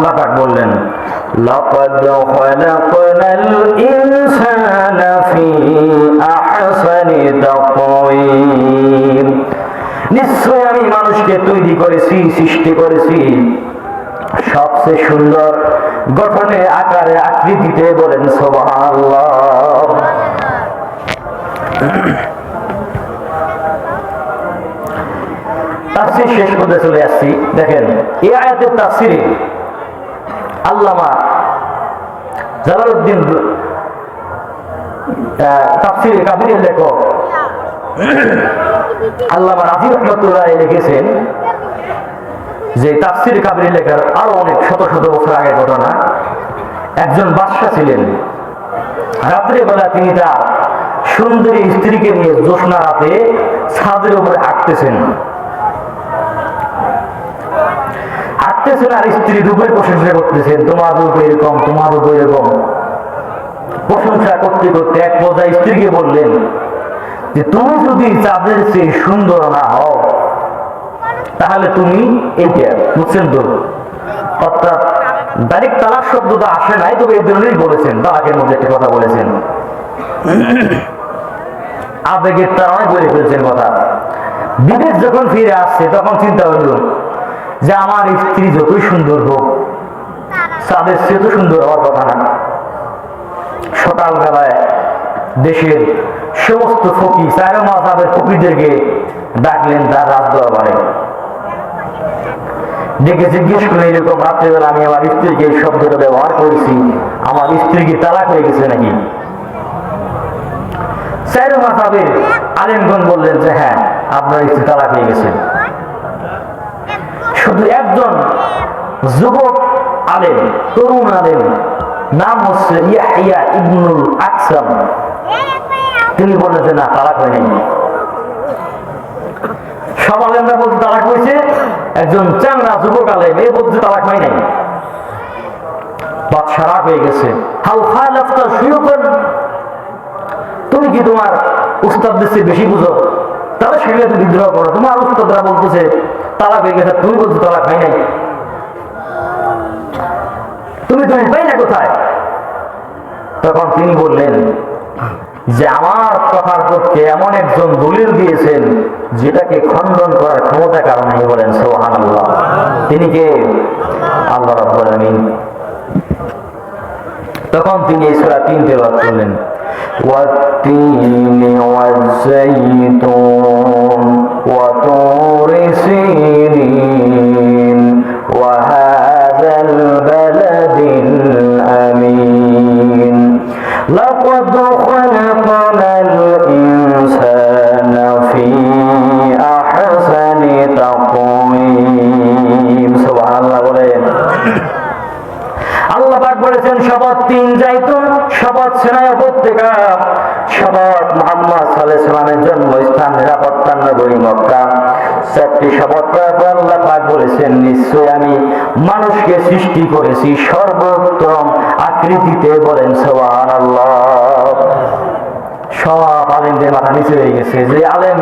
আল্লাহ পাক বললেন লাকাদ খালাকনাল ইনসানা ফি আহসানি তাকওয়িম, নিশ্চয় আমি মানুষকে তৈরি করেছি, সৃষ্টি করেছি সবচেয়ে সুন্দর গঠনে, আকারে, আকৃতিতে। বলেন সুবহানাল্লাহ। তাফসীর শেষ করতে চলে আসছি। দেখেন এই আয়াতের তাফসীরে আল্লামা জালালউদ্দিন তাফসীরে কাবিরের লেখক আল্লামা রাজি রহমাতুল্লাহ লিখেছেন যে তাফসীরে কাবিরের লেখার আরো অনেক শত শত বছর আগের ঘটনা। একজন বাদশা ছিলেন, রাত্রে বেলা তিনি তার সুন্দরী স্ত্রীকে নিয়ে জ্যোৎস্না রাতে ছাদের উপরে হাঁটতেছেন আর স্ত্রী রূপের প্রশংসা করতেছেন, তোমার রূপ এরকম, তোমার রূপ এরকম। প্রশংসা করতে করতে এক পর্যায়ে স্ত্রীকে বললেন যে তুমি যদি চাঁদের চেয়ে সুন্দর না হও তাহলে তুমি এইটা, বুঝছেন তো? অর্থাৎ ডাইরেক্ট তালাক শব্দটা আসে নাই, তবে এই ধরনেরই বলেছেন, তালাকের মধ্যে একটা কথা বলেছেন, আবেগের তারাই বলে ফেলছেন কথা। বিদেশ যখন ফিরে আসছে তখন চিন্তা হইল যে আমার স্ত্রী যতই সুন্দর হোক চাঁদের চেয়ে তো সুন্দর হওয়ার কথা না। সকালবেলায় দেশের সমস্ত ফকির, চারো মাযহাবের ফকিরদেরকে ডাকলেন তার রাজদরবারে, ডেকে জিজ্ঞেস করলেন এরকম রাত্রেবেলা আমি আমার স্ত্রীকে এই শব্দটা ব্যবহার করেছি, আমার স্ত্রী কি তালাক হয়ে গেছে নাকি? চারো মাযহাবের আলেমগণ বললেন যে হ্যাঁ, আপনার স্ত্রী তালাক হয়ে গেছে। শুধু একজন যুবক আলেম, তরুণ আলেম, নাম হচ্ছে ইয়াহইয়া ইবনুল আকসাম, তিনি বললেন যে না, তালাক হয় নাই। সব আলেমরা বলতে তালাক হয়েছে, একজন চাংড়া যুবক আলেম এ বলতে তালাক হয় নাই। বাদশা রাগ হয়ে গেছে, হাল খালাফতা শুয়ুখান, তুমি কি তোমার উস্তাদদের চেয়ে বেশি বুঝো? তাহলে সেগুলো তুমি বিদ্রোহ করো, তোমার উস্তাদরা বলতেছে তালাক হয়ে গেছে, তুমি বলছো তালাক হয় নাই, তুমি পাই না কোথায়? তখন তিনি বললেন যে আমার কথার পক্ষে এমন একজন দলিল দিয়েছেন যেটাকে খণ্ডন করার ক্ষমতা কারণ নেই। বলেন সুবহানাল্লাহ। তিনি কে? আল্লাহ রাব্বুল আলামিন। তখন তিনি এই সূরা 3 তেলাওয়াত করলেন, ওয়াত-তিনি ওয়াজ-যাইতুন ওয়া তুরি সিনিন ওয়া হাযাল বালাদিল আমিন লাকাদ খালাকনাল ইনসানা ফি আহসানি তাকওয়িম। সুবহানাল্লাহ। বলেন আল্লাহ পাক বলেছেন শপথ 3 যাইতুন, শপথ সিনাই উপত্যকা, শপথ মুহাম্মদ সাল্লাল্লাহু আলাইহি ওয়াসাল্লামের জন্মস্থান, নিরাপত্তার নগরী মক্কা। 4টি শপথ করার পর আল্লাহ পাক বলেছেন নিশ্চয় আমি মানুষকে সৃষ্টি করেছি সর্বোত্তম আকৃতিতে। বলেন সুবহানাল্লাহ। সব আলেমদের মাথা নিচে হয়ে গেছে যে আলেম